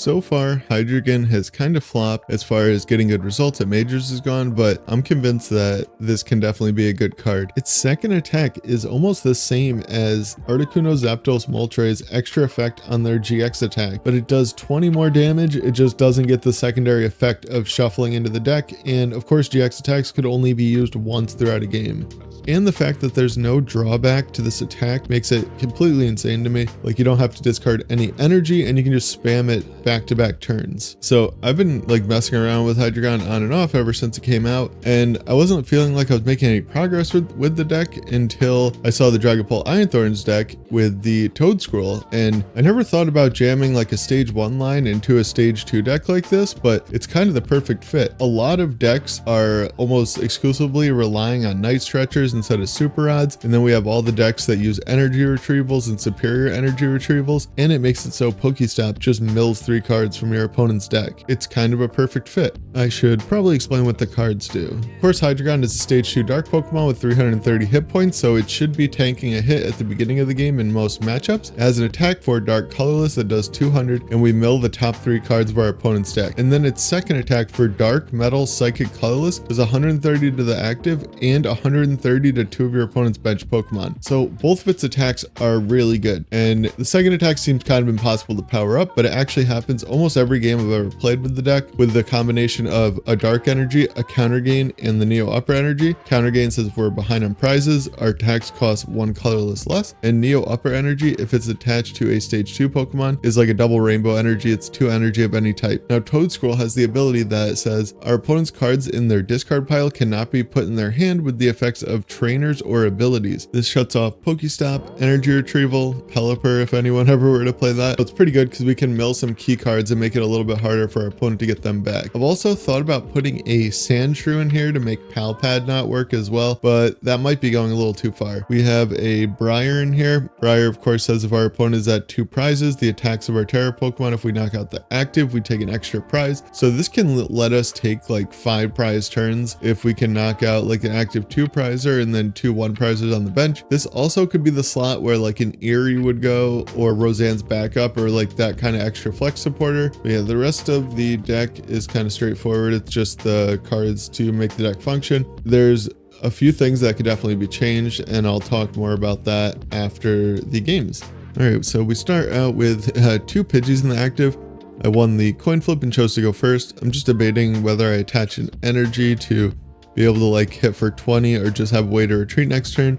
So far, Hydreigon has kind of flopped as far as getting good results at Majors is gone, but I'm convinced that this can definitely be a good card. Its second attack is almost the same as Articuno Zapdos Moltres' extra effect on their GX attack, but it does 20 more damage. It just doesn't get the secondary effect of shuffling into the deck, and of course GX attacks could only be used once throughout a game. And the fact that there's no drawback to this attack makes it completely insane to me. Like, you don't have to discard any energy and you can just spam it back-to-back turns. So I've been like messing around with Hydreigon on and off ever since it came out, and I wasn't feeling like I was making any progress with the deck until I saw the Dragapult Ironthorns deck with the Toedscruel, and I never thought about jamming like a stage 1 line into a stage 2 deck like this, but it's kind of the perfect fit. A lot of decks are almost exclusively relying on Night Stretchers instead of Super Odds, and then we have all the decks that use energy retrievals and superior energy retrievals, and it makes it so Pokestop just mills 3 cards from your opponent's deck. It's kind of a perfect fit. I should probably explain what the cards do. Of course, Hydreigon is a stage 2 dark Pokemon with 330 hit points, so it should be tanking a hit at the beginning of the game in most matchups. It has an attack for dark colorless that does 200, and we mill the top 3 cards of our opponent's deck. And then its second attack for dark metal psychic colorless does 130 to the active and 130 to 2 of your opponent's bench Pokemon. So both of its attacks are really good, and the second attack seems kind of impossible to power up, but it actually happens almost every game I've ever played with the deck, with the combination of a dark energy, a counter gain, and the Neo Upper Energy. Counter gain says if we're behind on prizes, our attacks cost 1 colorless less, and Neo Upper Energy, if it's attached to a stage 2 Pokemon, is like a double rainbow energy. It's 2 energy of any type. Now Toedscruel has the ability that it says our opponent's cards in their discard pile cannot be put in their hand with the effects of trainers or abilities. This shuts off Pokestop, energy retrieval, Pelipper if anyone ever were to play that. So it's pretty good because we can mill some key cards and make it a little bit harder for our opponent to get them back. I've also thought about putting a Sandshrew in here to make Pal Pad not work as well, but that might be going a little too far. We have a Briar in here. Briar of course says if our opponent is at 2 prizes, the attacks of our Terra Pokemon, if we knock out the active, we take an extra prize. So this can let us take like 5 prize turns if we can knock out like an active 2 prizer and then 2 1 prizers on the bench. This also could be the slot where like an Eerie would go, or Roseanne's backup, or like that kind of extra flex supporter. But yeah, the rest of the deck is kind of straightforward. It's just the cards to make the deck function. There's a few things that could definitely be changed, and I'll talk more about that after the games. All right, so we start out with 2 Pidgeys in the active. I won the coin flip and chose to go first. I'm just debating whether I attach an energy to be able to like hit for 20 or just have a way to retreat next turn.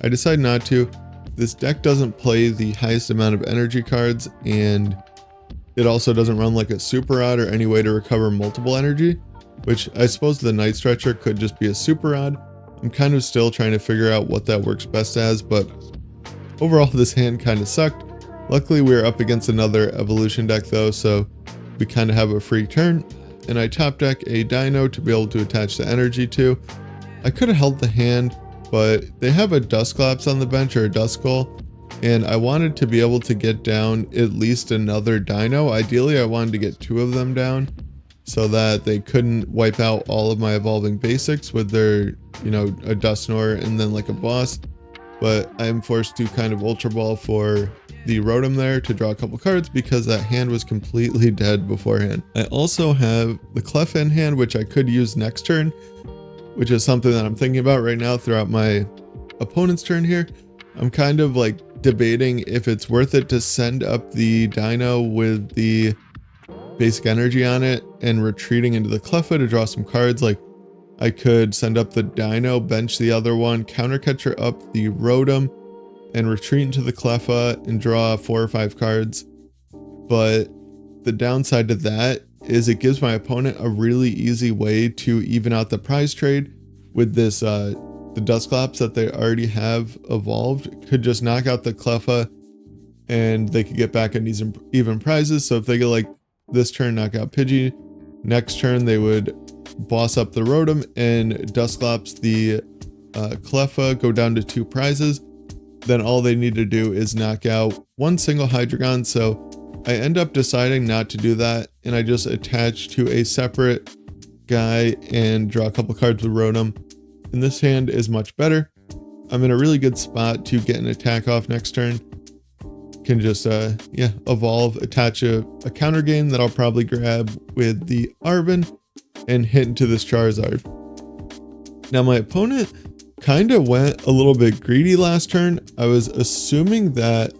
I decide not to. This deck doesn't play the highest amount of energy cards, and it also doesn't run like a Super Odd or any way to recover multiple energy, which I suppose the Night Stretcher could just be a Super Odd. I'm kind of still trying to figure out what that works best as, but overall this hand kind of sucked. Luckily we were up against another evolution deck though, so we kind of have a free turn, and I top deck a Deino to be able to attach the energy to. I could have held the hand, but they have a Dusclops on the bench, or a Duskull, and I wanted to be able to get down at least another Deino. Ideally I wanted to get 2 of them down so that they couldn't wipe out all of my evolving basics with their, you know, a Dusknoir and then like a boss. But I'm forced to kind of Ultra Ball for the Rotom there to draw a couple cards because that hand was completely dead beforehand. I also have the Cleffa in hand, which I could use next turn, which is something that I'm thinking about right now throughout my opponent's turn here. I'm kind of like debating if it's worth it to send up the Deino with the basic energy on it and retreating into the Cleffa to draw some cards. Like, I could send up the Deino, bench the other one, counter catcher up the Rotom, and retreat into the Cleffa and draw 4 or 5 cards. But the downside to that is it gives my opponent a really easy way to even out the prize trade with this, the Dusclops that they already have evolved could just knock out the Cleffa and they could get back on these even prizes. So if they get like this turn, knock out Pidgey, next turn they would boss up the Rotom and Dusclops the Cleffa, go down to 2 prizes. Then all they need to do is knock out 1 single Hydreigon. So I end up deciding not to do that, and I just attach to a separate guy and draw a couple cards with Rotom. And this hand is much better. I'm in a really good spot to get an attack off next turn. can just, yeah, evolve, attach a Counter Gain that I'll probably grab with the Arven and hit into this Charizard. Now my opponent kind of went a little bit greedy last turn. I was assuming that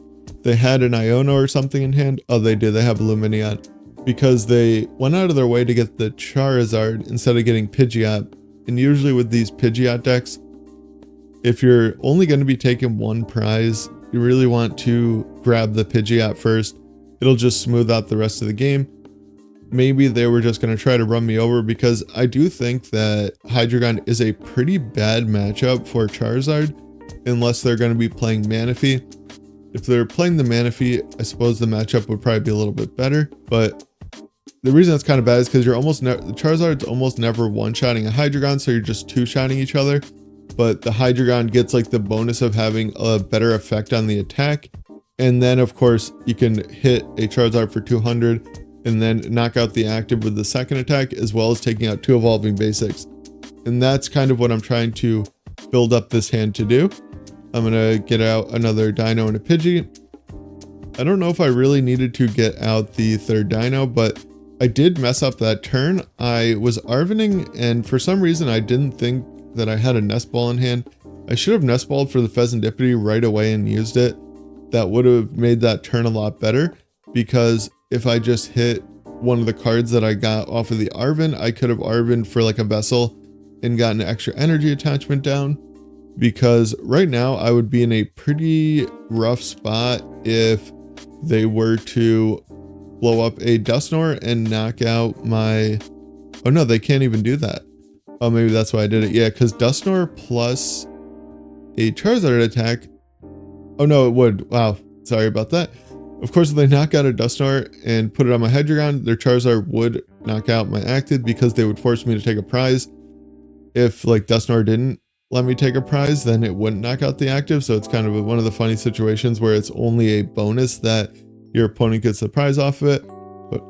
they had an Iono or something in hand. Oh, they did. They have a Lumineon, because they went out of their way to get the Charizard instead of getting Pidgeot. And usually with these Pidgeot decks, if you're only going to be taking one prize, you really want to grab the Pidgeot first. It'll just smooth out the rest of the game. Maybe they were just going to try to run me over, because I do think that Hydreigon is a pretty bad matchup for Charizard unless they're going to be playing Manaphy. If they're playing the Manaphy, I suppose the matchup would probably be a little bit better, but the reason that's kind of bad is because you're almost the Charizard's almost never one-shotting a Hydreigon, so you're just two-shotting each other. But the Hydreigon gets like the bonus of having a better effect on the attack. And then of course you can hit a Charizard for 200 and then knock out the active with the second attack, as well as taking out 2 evolving basics. And that's kind of what I'm trying to build up this hand to do. I'm gonna get out another Deino and a Pidgey. I don't know if I really needed to get out the third Deino, but I did mess up that turn. I was Arvening, and for some reason I didn't think that I had a Nest Ball in hand. I should have Nest Balled for the Fezandipiti right away and used it. That would have made that turn a lot better, because if I just hit one of the cards that I got off of the Arven, I could have Arven for like a Vessel and gotten an extra energy attachment down. Because right now I would be in a pretty rough spot if they were to blow up a Dusknoir and knock out my... Oh no, they can't even do that. Oh, maybe that's why I did it. Yeah, because Dusknoir plus a Charizard attack. Oh no, it would. Wow, sorry about that. Of course, if they knock out a Dusknoir and put it on my Hydreigon, their Charizard would knock out my active, because they would force me to take a prize. If like Dusknoir didn't let me take a prize, then it wouldn't knock out the active. So it's kind of one of the funny situations where it's only a bonus that your opponent gets the prize off of it. But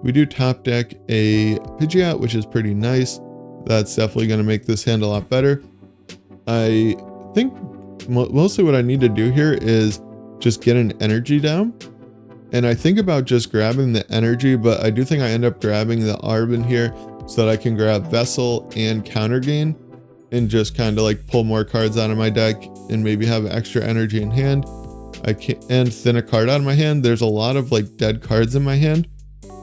we do top deck a Pidgeot, which is pretty nice. That's definitely going to make this hand a lot better. I think mostly what I need to do here is just get an energy down. And I think about just grabbing the energy, but I do think I end up grabbing the Arven here so that I can grab Vessel and Counter Gain and just kind of like pull more cards out of my deck and maybe have extra energy in hand. I can't and thin a card out of my hand. There's a lot of like dead cards in my hand,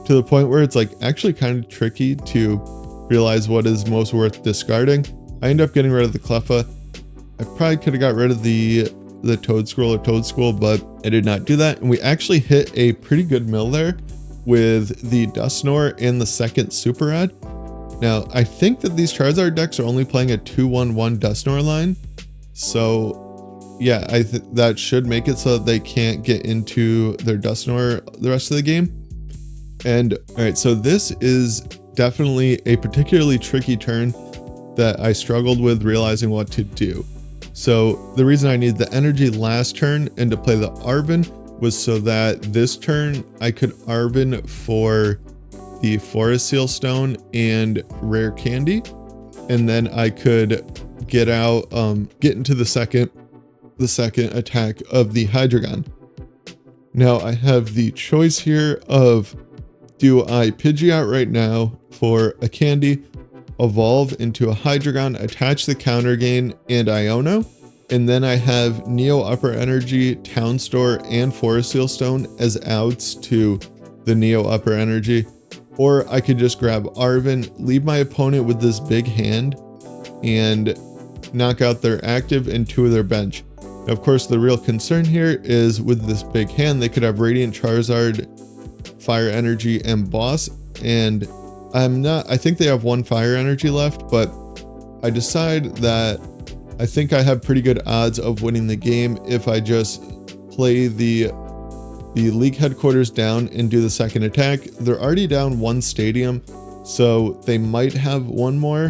to the point where it's like actually kind of tricky to realize what is most worth discarding. I end up getting rid of the Cleffa. I probably could have got rid of the Toedscool, but I did not do that. And we actually hit a pretty good mill there with the Dusknoir and the second Super Rad. Now, I think that these Charizard decks are only playing a 2-1-1 Dusknoir line. So yeah, that should make it so that they can't get into their Dusknoir the rest of the game. And all right, so this is definitely a particularly tricky turn that I struggled with realizing what to do. So the reason I needed the energy last turn and to play the Arven was so that this turn I could Arven for the Forest Seal Stone and Rare Candy, and then I could get out, get into the second attack of the Hydreigon. Now I have the choice here of, do I Pidgeot right now for a candy, evolve into a Hydreigon, attach the Counter Gain and Iono, and then I have Neo Upper Energy, Town Store, and Forest Seal Stone as outs to the Neo Upper Energy. Or I could just grab Arven, leave my opponent with this big hand, and knock out their active and 2 of their bench. Now, of course, the real concern here is with this big hand, they could have Radiant Charizard, Fire Energy, and Boss. And I think they have 1 Fire Energy left, but I decide that I think I have pretty good odds of winning the game if I just play the league headquarters down and do the second attack. They're already down 1 stadium, so they might have 1 more.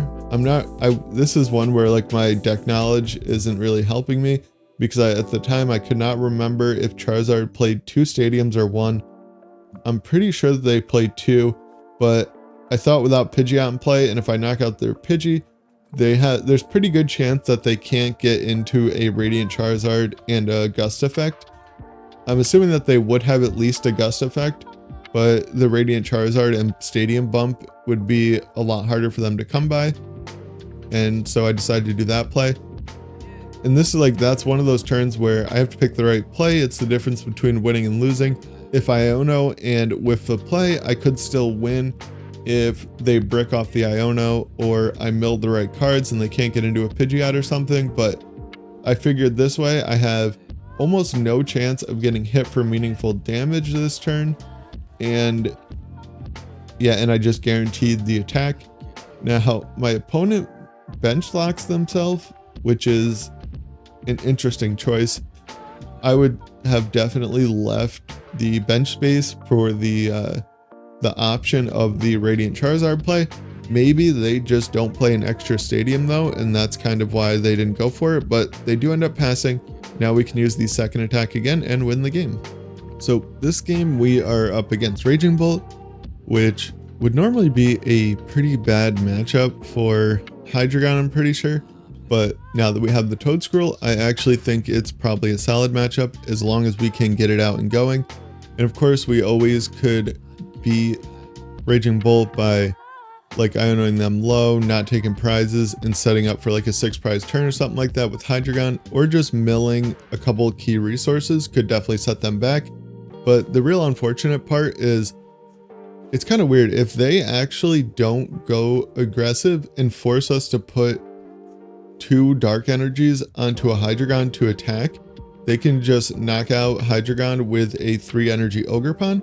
This is one where like my deck knowledge isn't really helping me, because at the time I could not remember if Charizard played 2 stadiums or 1. I'm pretty sure that they played 2, but I thought without Pidgeot in play, and if I knock out their Pidgey, there's pretty good chance that they can't get into a Radiant Charizard and a Gust effect. I'm assuming that they would have at least a gust effect, but the Radiant Charizard and Stadium Bump would be a lot harder for them to come by. And so I decided to do that play. And this is like, that's one of those turns where I have to pick the right play. It's the difference between winning and losing. If I Iono and with the play, I could still win if they brick off the Iono or I milled the right cards and they can't get into a Pidgeot or something. But I figured this way, I have almost no chance of getting hit for meaningful damage this turn. And yeah, and I just guaranteed the attack. Now, my opponent bench locks themselves, which is an interesting choice. I would have definitely left the bench space for the option of the Radiant Charizard play. Maybe they just don't play an extra stadium though, and that's kind of why they didn't go for it, but they do end up passing. Now we can use the second attack again and win the game. So this game we are up against Raging Bolt, which would normally be a pretty bad matchup for Hydreigon, I'm pretty sure. But now that we have the Toedscruel, I actually think it's probably a solid matchup as long as we can get it out and going. And of course, we always could beat Raging Bolt by like Ionoing them low, not taking prizes, and setting up for like a 6-prize turn or something like that with Hydreigon, or just milling a couple key resources could definitely set them back. But the real unfortunate part is it's kind of weird. If they actually don't go aggressive and force us to put 2 Dark Energies onto a Hydreigon to attack, they can just knock out Hydreigon with a 3 energy Ogerpon.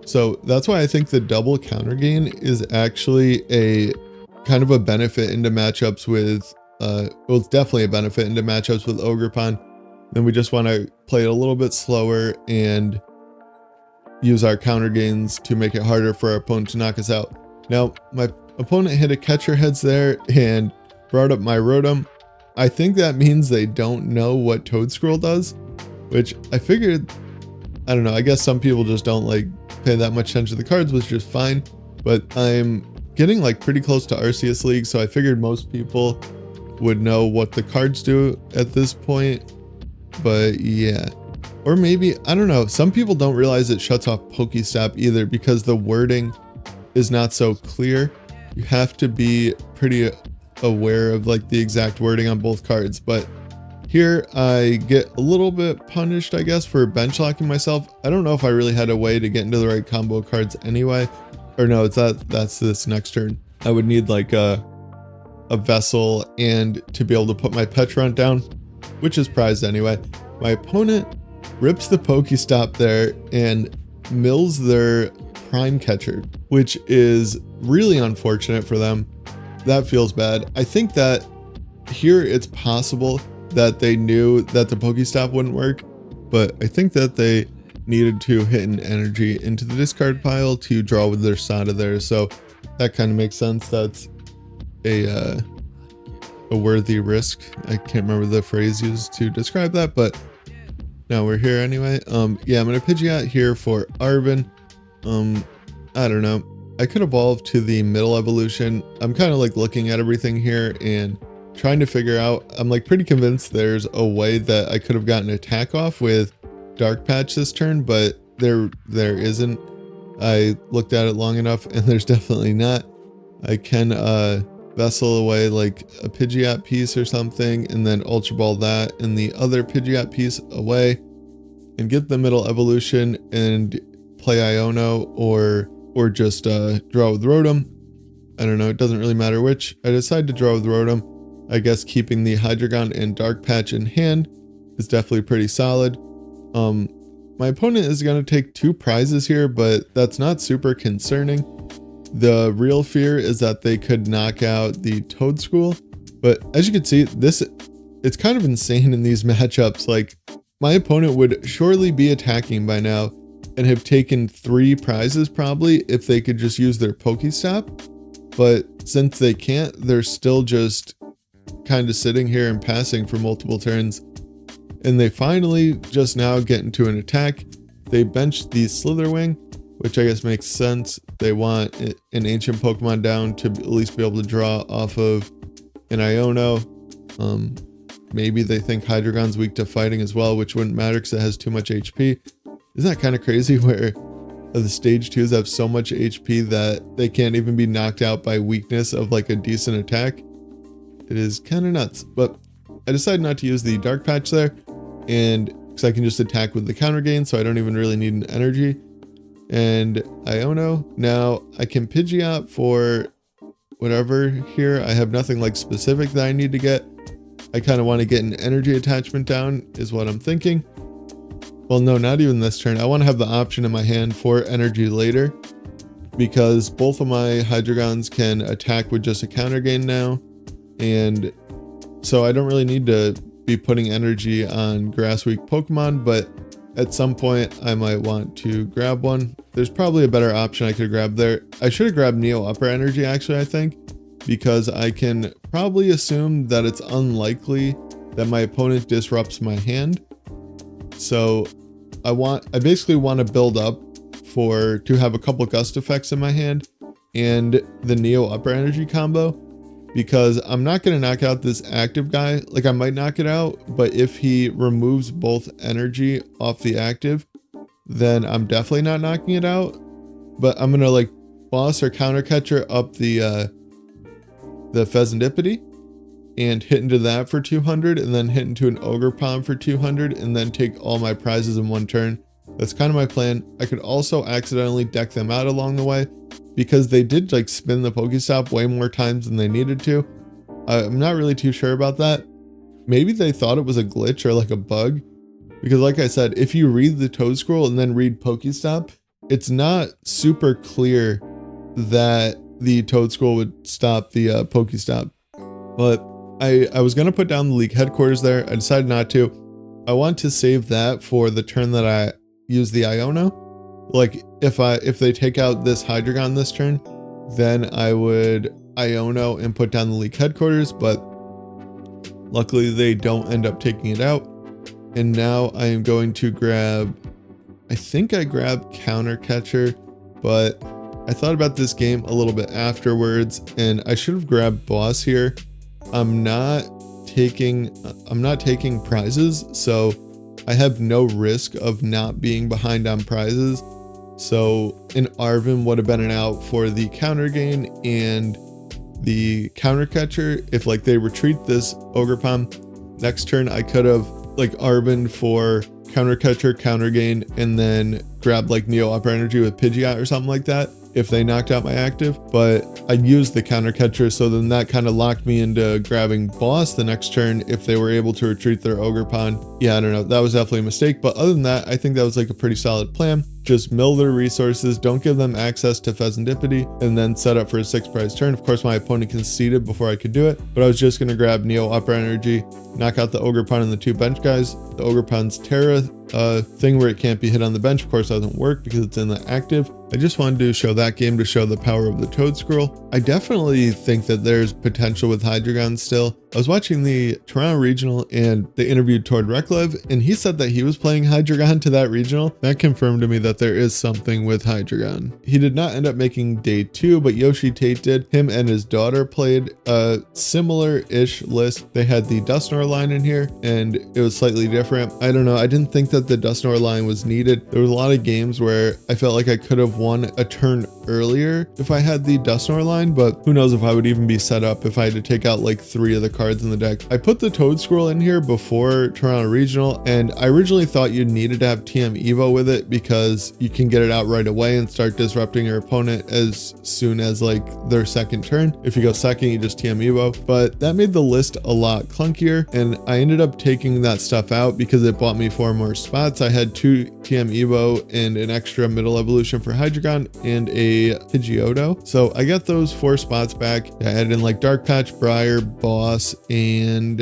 So that's why I think the double counter gain is actually a kind of a benefit into matchups with, well, it's definitely a benefit into matchups with Ogerpon. Then we just want to play it a little bit slower and use our counter gains to make it harder for our opponent to knock us out. Now, my opponent hit a catcher heads there and brought up my Rotom. I think that means they don't know what Toedscruel does, which I figured, I don't know, I guess some people just don't like pay that much attention to the cards, which is fine, but I'm getting like pretty close to Arceus League, so I figured most people would know what the cards do at this point. But yeah, or maybe, I don't know, some people don't realize it shuts off Pokestop either because the wording is not so clear. You have to be pretty aware of like the exact wording on both cards. But here I get a little bit punished, I guess, for bench locking myself. I don't know if I really had a way to get into the right combo cards anyway, or no, it's that's this next turn. I would need like a Vessel and to be able to put my Pecharunt down, which is prized anyway. My opponent rips the Pokestop there and mills their Prime Catcher, which is really unfortunate for them. That feels bad. I think that here it's possible that they knew that the Pokestop wouldn't work, but I think that they needed to hit an energy into the discard pile to draw with their Sada there. So that kind of makes sense. That's a worthy risk. I can't remember the phrase used to describe that, but now we're here anyway. Yeah, I'm gonna Pidgeot here for Arven. I don't know. I could evolve to the middle evolution. I'm kind of like looking at everything here and trying to figure out, I'm like pretty convinced there's a way that I could have gotten attack off with Dark Patch this turn, but there isn't. I looked at it long enough and there's definitely not. I can Vessel away like a Pidgeot piece or something, and then Ultra Ball that and the other Pidgeot piece away and get the middle evolution and play Iono or just draw with Rotom. I don't know, it doesn't really matter which. I decided to draw with Rotom. I guess keeping the Hydreigon and Dark Patch in hand is definitely pretty solid. My opponent is going to take 2 prizes here, but that's not super concerning. The real fear is that they could knock out the Toedscruel, but as you can see, it's kind of insane in these matchups. Like, my opponent would surely be attacking by now and have taken 3 prizes probably if they could just use their Pokestop, but since they can't, they're still just kind of sitting here and passing for multiple turns. And they finally just now get into an attack. They bench the Slitherwing, which I guess makes sense. They want an ancient Pokemon down to at least be able to draw off of an Iono. Maybe they think Hydreigon's weak to fighting as well, which wouldn't matter because it has too much HP. Isn't that kind of crazy where the stage 2s have so much HP that they can't even be knocked out by weakness of like a decent attack? It is kind of nuts, but I decided not to use the Dark Patch there, and because I can just attack with the Counter Gain, so I don't even really need an energy. And Iono, now I can Pidgeot for whatever here. I have nothing like specific that I need to get. I kind of want to get an energy attachment down is what I'm thinking. Well, no, not even this turn. I want to have the option in my hand for energy later, because both of my Hydreigons can attack with just a Counter Gain now, and so I don't really need to be putting energy on grass weak Pokemon, but at some point I might want to grab one. There's probably a better option I could grab there. I should have grabbed Neo Upper Energy actually, I think, because I can probably assume that it's unlikely that my opponent disrupts my hand. So I basically want to build up to have a couple gust effects in my hand and the Neo Upper Energy combo, because I'm not going to knock out this active guy. Like, I might knock it out, but if he removes both energy off the active, then I'm definitely not knocking it out. But I'm going to like boss or counter catcher up the Fezandipiti and hit into that for 200, and then hit into an Ogerpon for 200, and then take all my prizes in one turn. That's kind of my plan. I could also accidentally deck them out along the way, because they did like spin the Pokestop way more times than they needed to. I'm not really too sure about that. Maybe they thought it was a glitch or like a bug, because like I said, if you read the Toedscruel and then read Pokestop, it's not super clear that the Toedscruel would stop the Pokestop. But I was going to put down the league headquarters there. I decided not to. I want to save that for the turn that I use the Iono. Like, if they take out this Hydreigon this turn, then I would Iono and put down the league headquarters, but luckily they don't end up taking it out. And now I am going to grab, I think I grabbed Counter Catcher, but I thought about this game a little bit afterwards, and I should have grabbed Boss here. I'm not taking prizes, so I have no risk of not being behind on prizes. So an Arven would have been an out for the Counter Gain and the Counter Catcher. If like they retreat this Ogerpon, next turn I could have like Arven for Counter Catcher, Counter Gain, and then grab like Neo Upper Energy with Pidgeot or something like that if they knocked out my active. But I used the Counter Catcher, so then that kind of locked me into grabbing Boss the next turn if they were able to retreat their Ogerpon. Yeah, I don't know, that was definitely a mistake, but other than that, I think that was like a pretty solid plan. Just mill their resources, don't give them access to Fezandipiti, and then set up for a 6 prize turn. Of course, my opponent conceded before I could do it, but I was just going to grab Neo Upper Energy, knock out the Ogerpon and the 2 bench guys. The Ogerpon's Terra thing where it can't be hit on the bench, of course, doesn't work because it's in the active. I just wanted to show that game to show the power of the Toedscruel. I definitely think that there's potential with Hydreigon still. I was watching the Toronto Regional and they interviewed Tord Reklev, and he said that he was playing Hydreigon to that regional. That confirmed to me that there is something with Hydreigon. He did not end up making day 2, but Yoshi Tate did. Him and his daughter played a similar-ish list. They had the Dusknoir line in here, and it was slightly different. I don't know, I didn't think that the Dusknoir line was needed. There was a lot of games where I felt like I could have won a turn earlier if I had the Dusknoir line, but who knows if I would even be set up if I had to take out like 3 of the cards in the deck. I put the Toedscruel in here before Toronto Regional, and I originally thought you needed to have TM Evo with it because you can get it out right away and start disrupting your opponent as soon as like their second turn. If you go second, you just TM Evo, but that made the list a lot clunkier, and I ended up taking that stuff out because it bought me 4 more spots. I had 2 TM Evo and an extra middle evolution for Hydreigon and a Pidgeot. So I got those 4 spots back. I added in like Dark Patch, Briar, Boss, and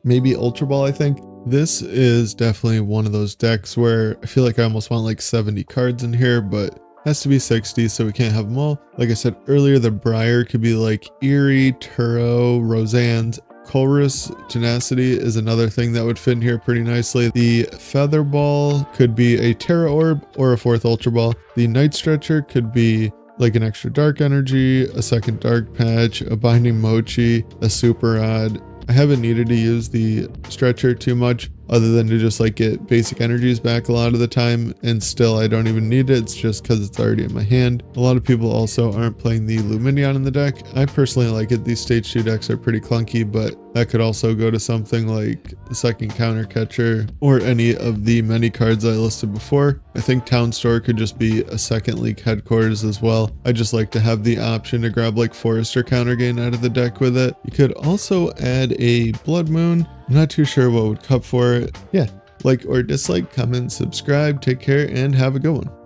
maybe Ultra Ball, I think. This is definitely one of those decks where I feel like I almost want like 70 cards in here, but it has to be 60, so we can't have them all. Like I said earlier, the Briar could be like Eerie, Turo, Roseanne's. Colrus Tenacity is another thing that would fit in here pretty nicely. The Feather Ball could be a Terra Orb or a 4th Ultra Ball. The Night Stretcher could be like an extra Dark Energy, a second Dark Patch, a Binding Mochi, a Super Odd. I haven't needed to use the Stretcher too much. other than to just like get basic energies back a lot of the time, and still I don't even need it. It's just because it's already in my hand. A lot of people also aren't playing the Lumineon in the deck. I personally like it. These stage 2 decks are pretty clunky, but that could also go to something like the second counter catcher or any of the many cards I listed before. I think Town Store could just be a second league headquarters as well. I just like to have the option to grab like Forest or Counter Gain out of the deck with it. You could also add a Blood Moon. I'm not too sure what would cup for it. Yeah, like or dislike, comment, subscribe, take care, and have a good one.